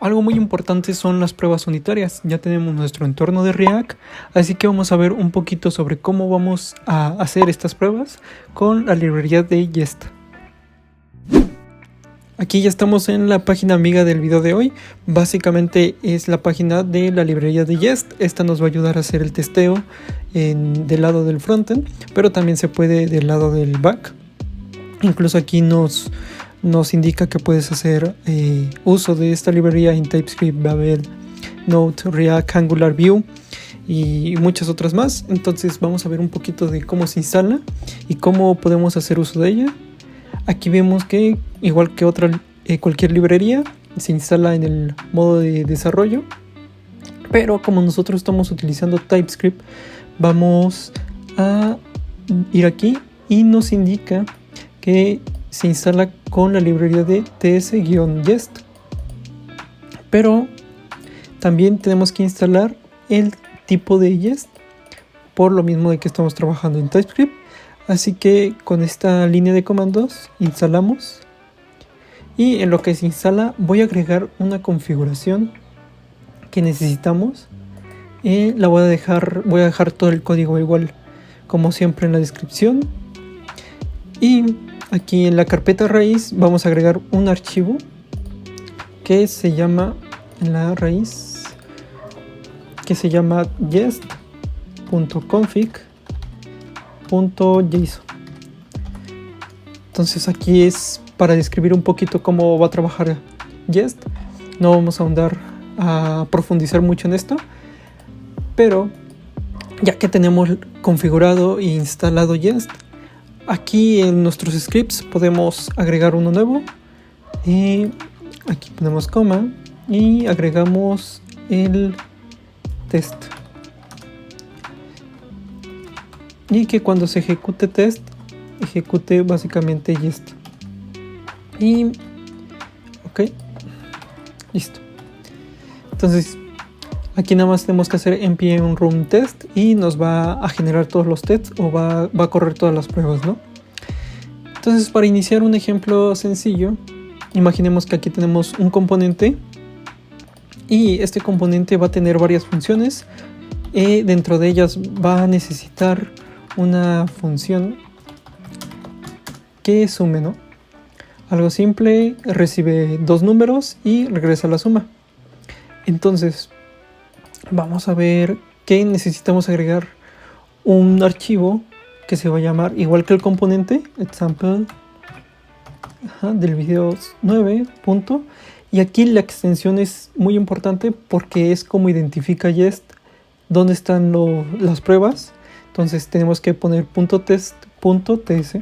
Algo muy importante son las pruebas unitarias. Ya tenemos nuestro entorno de React, así que vamos a ver un poquito sobre cómo vamos a hacer estas pruebas con la librería de Jest. Aquí ya estamos en la página amiga del video de hoy. Básicamente es la página de la librería de Jest. Esta nos va a ayudar a hacer el testeo del lado del frontend, pero también se puede del lado del back. Incluso aquí nos indica que puedes hacer uso de esta librería en TypeScript, Babel, Node, React, Angular, Vue y muchas otras más. Entonces vamos a ver un poquito de cómo se instala y cómo podemos hacer uso de ella. Aquí vemos que, igual que cualquier librería, se instala en el modo de desarrollo, pero como nosotros estamos utilizando TypeScript, vamos a ir aquí y nos indica que se instala con la librería de ts-jest, pero también tenemos que instalar el tipo de Jest, por lo mismo de que estamos trabajando en TypeScript. Así que con esta línea de comandos instalamos, y en lo que se instala voy a agregar una configuración que necesitamos. Voy a dejar todo el código igual como siempre en la descripción, y aquí en la carpeta raíz vamos a agregar un archivo que se llama jest.config.json. Entonces aquí es para describir un poquito cómo va a trabajar Jest. No vamos a profundizar mucho en esto, pero ya que tenemos configurado e instalado Jest, aquí en nuestros scripts podemos agregar uno nuevo, y aquí ponemos coma y agregamos el test, y que cuando se ejecute test, ejecute básicamente Jest. Y ok, listo. Entonces aquí nada más tenemos que hacer npm run test y nos va a generar todos los tests, o va a correr todas las pruebas, ¿no? Entonces, para iniciar un ejemplo sencillo, imaginemos que aquí tenemos un componente y este componente va a tener varias funciones. Dentro de ellas va a necesitar una función que sume, ¿no? Algo simple, recibe dos números y regresa la suma. Entonces vamos a ver que necesitamos agregar un archivo que se va a llamar igual que el componente, example del video 9. Y aquí la extensión es muy importante porque es como identifica Jest dónde están las pruebas. Entonces tenemos que poner .test.ts,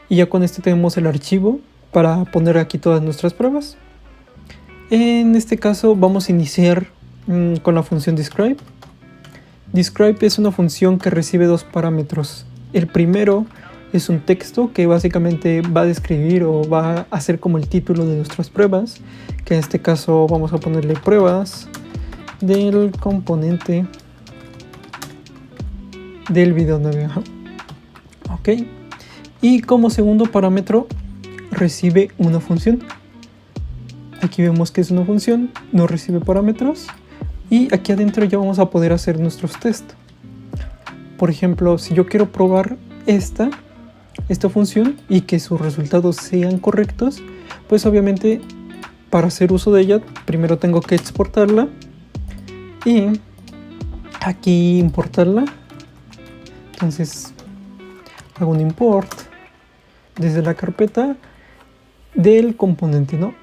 y ya con este tenemos el archivo para poner aquí todas nuestras pruebas. En este caso vamos a iniciar con la función describe. Describe es una función que recibe dos parámetros. El primero es un texto que básicamente va a describir o va a hacer como el título de nuestras pruebas, que en este caso vamos a ponerle pruebas del componente del video 9. Ok, y como segundo parámetro recibe una función. Aquí vemos que es una función, no recibe parámetros, y aquí adentro ya vamos a poder hacer nuestros tests. Por ejemplo, si yo quiero probar esta función y que sus resultados sean correctos, pues obviamente para hacer uso de ella primero tengo que exportarla y aquí importarla. Entonces hago un import desde la carpeta del componente, ¿no?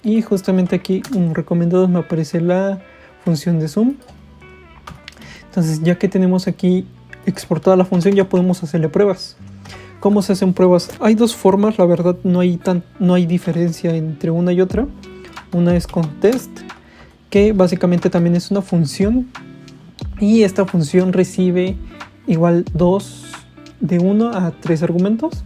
Y justamente aquí en recomendados me aparece la función de zoom. Entonces, ya que tenemos aquí exportada la función, ya podemos hacerle pruebas. ¿Cómo se hacen pruebas? Hay dos formas, la verdad no hay diferencia entre una y otra. Una es con test, que básicamente también es una función, y esta función recibe igual de 1 a 3 argumentos.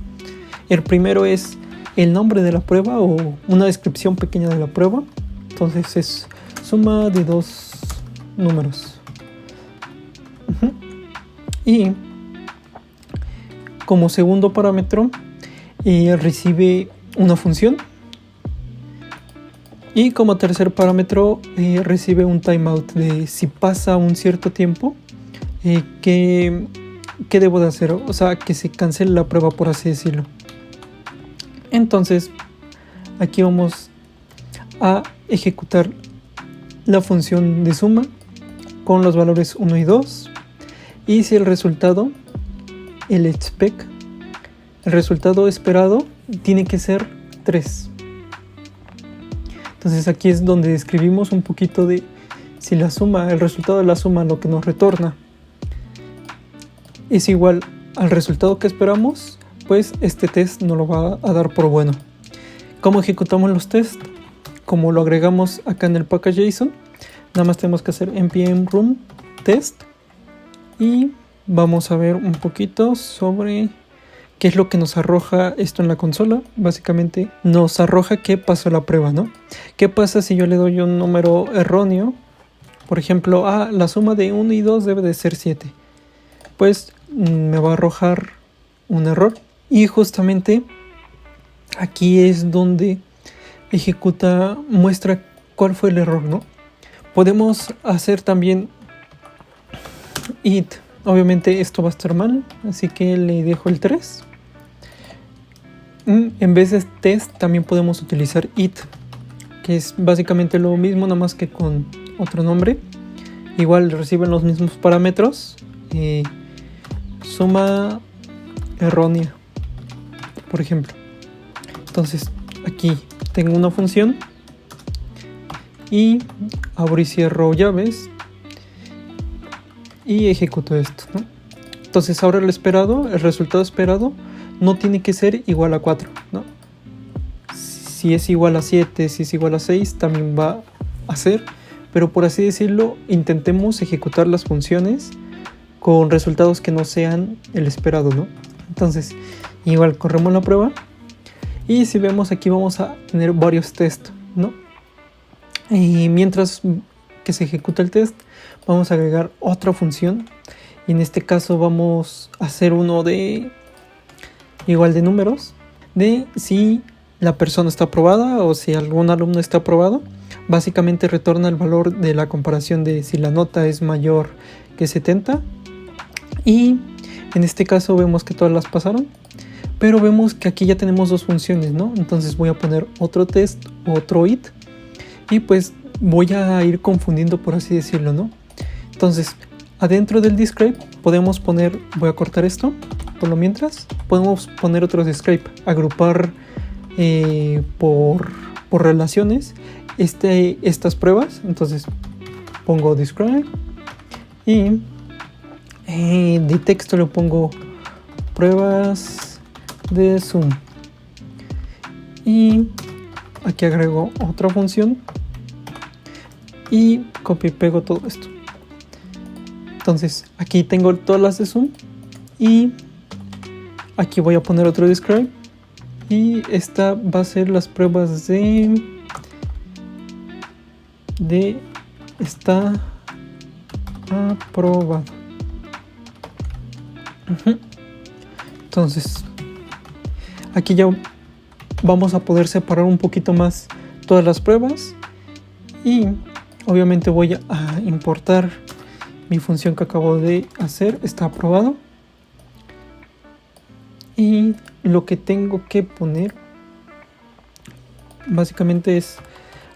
El primero es el nombre de la prueba o una descripción pequeña de la prueba. Entonces es suma de dos números. Y como segundo parámetro recibe una función Y como tercer parámetro recibe un timeout de si pasa un cierto tiempo, ¿qué debo de hacer? O sea, que se cancele la prueba, por así decirlo. Entonces aquí vamos a ejecutar la función de suma con los valores 1 y 2, y si el resultado, el resultado esperado tiene que ser 3. Entonces aquí es donde describimos un poquito de si la suma, el resultado de la suma, lo que nos retorna, es igual al resultado que esperamos, pues este test nos lo va a dar por bueno. ¿Cómo ejecutamos los tests? Como lo agregamos acá en el package.json, nada más tenemos que hacer npm run test y vamos a ver un poquito sobre qué es lo que nos arroja esto en la consola. Básicamente nos arroja que pasó la prueba, ¿no? ¿Qué pasa si yo le doy un número erróneo? Por ejemplo, la suma de 1 y 2 debe de ser 7. Pues me va a arrojar un error. Y justamente aquí es donde muestra cuál fue el error, ¿no? Podemos hacer también it. Obviamente esto va a estar mal, así que le dejo el 3. En vez de test también podemos utilizar it, que es básicamente lo mismo, nada más que con otro nombre. Igual reciben los mismos parámetros. Suma errónea, por ejemplo. Entonces aquí tengo una función y abro y cierro llaves y ejecuto esto, ¿no? Entonces ahora el resultado esperado no tiene que ser igual a 4, ¿no? Si es igual a 7, si es igual a 6, también va a ser, pero por así decirlo, intentemos ejecutar las funciones con resultados que no sean el esperado, ¿no? Entonces, igual corremos la prueba y si vemos aquí vamos a tener varios tests, ¿no? Y mientras que se ejecuta el test, vamos a agregar otra función. Y en este caso vamos a hacer uno de igual de números, de si la persona está aprobada o si algún alumno está aprobado. Básicamente retorna el valor de la comparación de si la nota es mayor que 70. Y en este caso vemos que todas las pasaron, pero vemos que aquí ya tenemos dos funciones, ¿no? Entonces voy a poner otro test, otro it, y pues voy a ir confundiendo, por así decirlo, ¿no? Entonces adentro del describe podemos poner, voy a cortar esto por lo mientras, podemos poner otros describe, agrupar por relaciones estas pruebas. Entonces pongo describe y de texto le pongo pruebas de zoom y aquí agrego otra función y copio y pego todo esto. Entonces aquí tengo todas las de zoom y aquí voy a poner otro describe y esta va a ser las pruebas de está aprobado. Entonces aquí ya vamos a poder separar un poquito más todas las pruebas y obviamente voy a importar mi función que acabo de hacer. Está aprobado y lo que tengo que poner básicamente es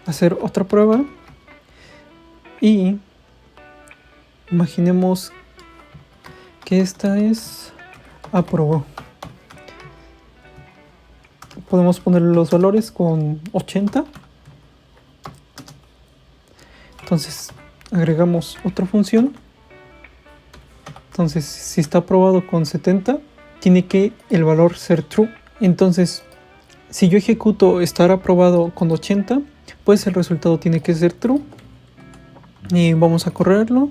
hacer otra prueba y imaginemos que esta es aprobó. Podemos poner los valores con 80. Entonces agregamos otra función. Entonces si está aprobado con 70, tiene que el valor ser true. Entonces si yo ejecuto estar aprobado con 80, pues el resultado tiene que ser true. Y vamos a correrlo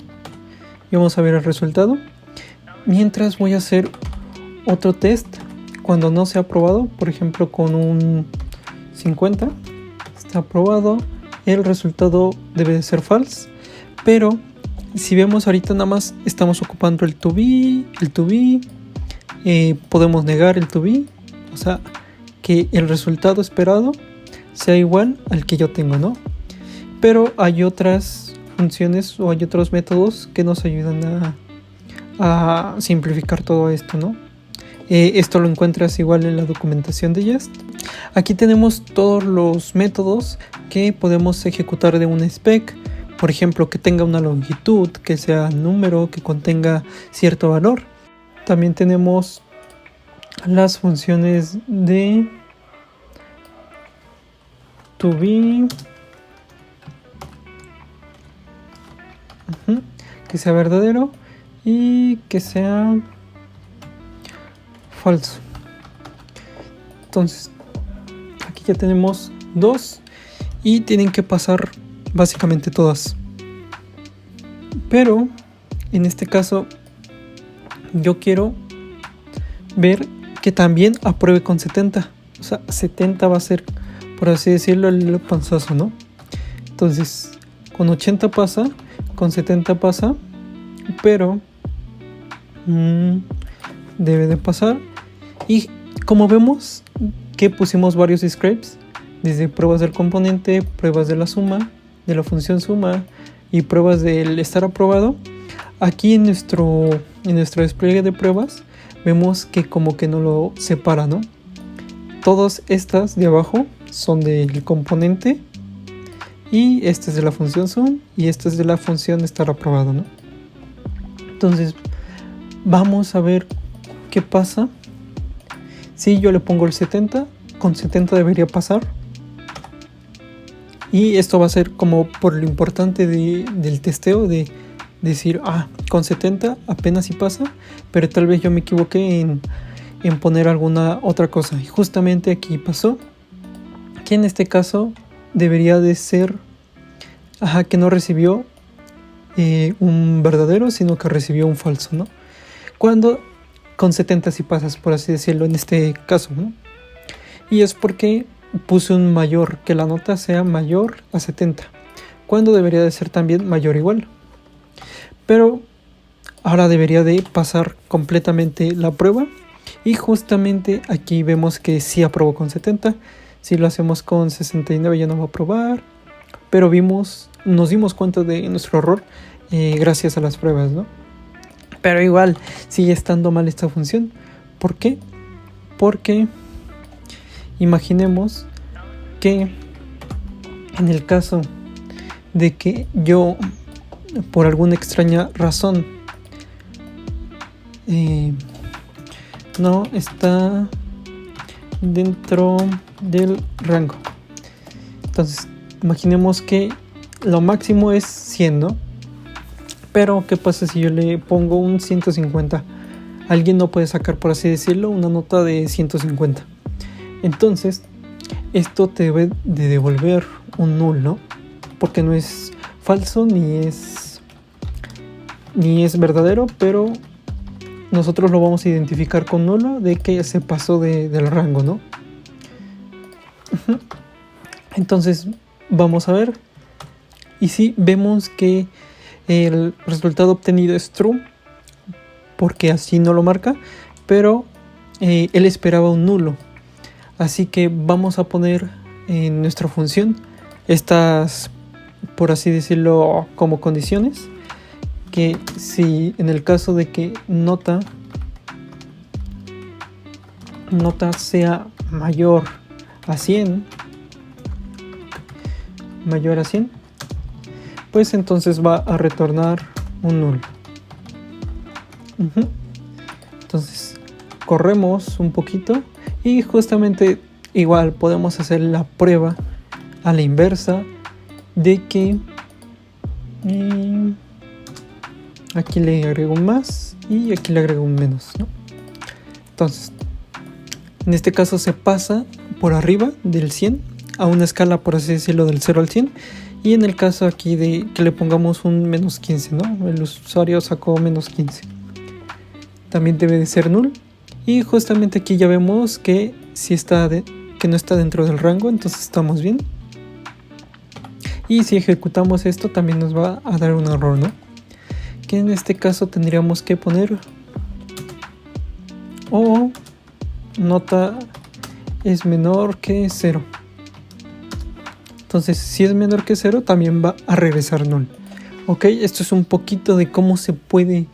y vamos a ver el resultado. Mientras voy a hacer otro test cuando no sea aprobado, por ejemplo con un 50 está aprobado, el resultado debe de ser false, pero si vemos ahorita nada más estamos ocupando el to be, podemos negar el to be, o sea que el resultado esperado sea igual al que yo tengo, ¿no? Pero hay otras funciones o hay otros métodos que nos ayudan a simplificar todo esto, ¿no? Esto lo encuentras igual en la documentación de Jest. Aquí tenemos todos los métodos que podemos ejecutar de un spec. Por ejemplo, que tenga una longitud, que sea número, que contenga cierto valor. También tenemos las funciones de to be, que sea verdadero y que sea falso. Entonces aquí ya tenemos dos y tienen que pasar básicamente todas, pero en este caso yo quiero ver que también apruebe con 70. O sea, 70 va a ser, por así decirlo, el panzazo, ¿no? Entonces con 80 pasa, con 70 pasa, pero debe de pasar. Y como vemos que pusimos varios scripts, desde pruebas del componente, pruebas de la suma, de la función suma y pruebas del estar aprobado, aquí en nuestro despliegue de pruebas vemos que como que no lo separa, ¿no? Todas estas de abajo son del componente y este es de la función sum y este es de la función estar aprobado, ¿no? Entonces vamos a ver qué pasa si yo le pongo el 70. Con 70 debería pasar. Y esto va a ser como por lo importante del testeo, de decir, con 70 apenas si pasa, pero tal vez yo me equivoqué en poner alguna otra cosa. Y justamente aquí pasó, que en este caso debería de ser que no recibió un verdadero, sino que recibió un falso, ¿no? Cuando con 70 sí pasas, por así decirlo, en este caso, ¿no? Y es porque puse un mayor, que la nota sea mayor a 70, cuando debería de ser también mayor o igual. Pero ahora debería de pasar completamente la prueba y justamente aquí vemos que sí aprobó con 70. Si lo hacemos con 69 ya no va a aprobar, pero nos dimos cuenta de nuestro error gracias a las pruebas, ¿no? Pero igual sigue estando mal esta función. ¿Por qué? Porque imaginemos que en el caso de que yo por alguna extraña razón no está dentro del rango. Entonces imaginemos que lo máximo es 100, ¿no? Pero ¿qué pasa si yo le pongo un 150? Alguien no puede sacar, por así decirlo, una nota de 150. Entonces esto te debe de devolver un null, ¿no? Porque no es falso ni es verdadero, pero nosotros lo vamos a identificar con nulo de que se pasó del rango, ¿no? Entonces vamos a ver, y si vemos que el resultado obtenido es true, porque así no lo marca, pero él esperaba un nulo. Así que vamos a poner en nuestra función estas, por así decirlo, como condiciones, que si en el caso de que nota sea mayor a 100, pues entonces va a retornar un null. Entonces corremos un poquito y justamente igual podemos hacer la prueba a la inversa de que aquí le agrego un más y aquí le agrego un menos, ¿no? Entonces en este caso se pasa por arriba del 100 a una escala, por así decirlo, del 0 al 100. Y en el caso aquí de que le pongamos un menos 15, ¿no? El usuario sacó menos 15. También debe de ser null. Y justamente aquí ya vemos que si que no está dentro del rango, entonces estamos bien. Y si ejecutamos esto también nos va a dar un error, ¿no? Que en este caso tendríamos que poner nota es menor que 0. Entonces, si es menor que 0, también va a regresar null. Ok, esto es un poquito de cómo se puede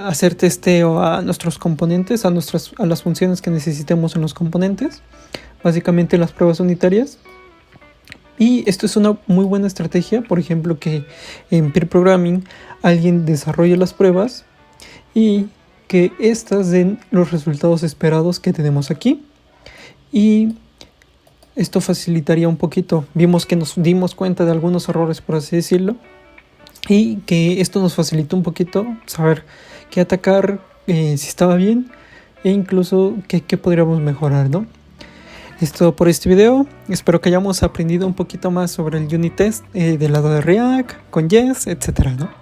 hacer testeo a nuestros componentes, a las funciones que necesitemos en los componentes, básicamente las pruebas unitarias. Y esto es una muy buena estrategia, por ejemplo, que en peer programming alguien desarrolle las pruebas y que éstas den los resultados esperados que tenemos aquí. Y esto facilitaría un poquito, vimos que nos dimos cuenta de algunos errores, por así decirlo, y que esto nos facilitó un poquito saber qué atacar, si estaba bien, e incluso qué podríamos mejorar, ¿no? Es todo por este video. Espero que hayamos aprendido un poquito más sobre el unit test del lado de React, con Jest, etcétera, ¿no?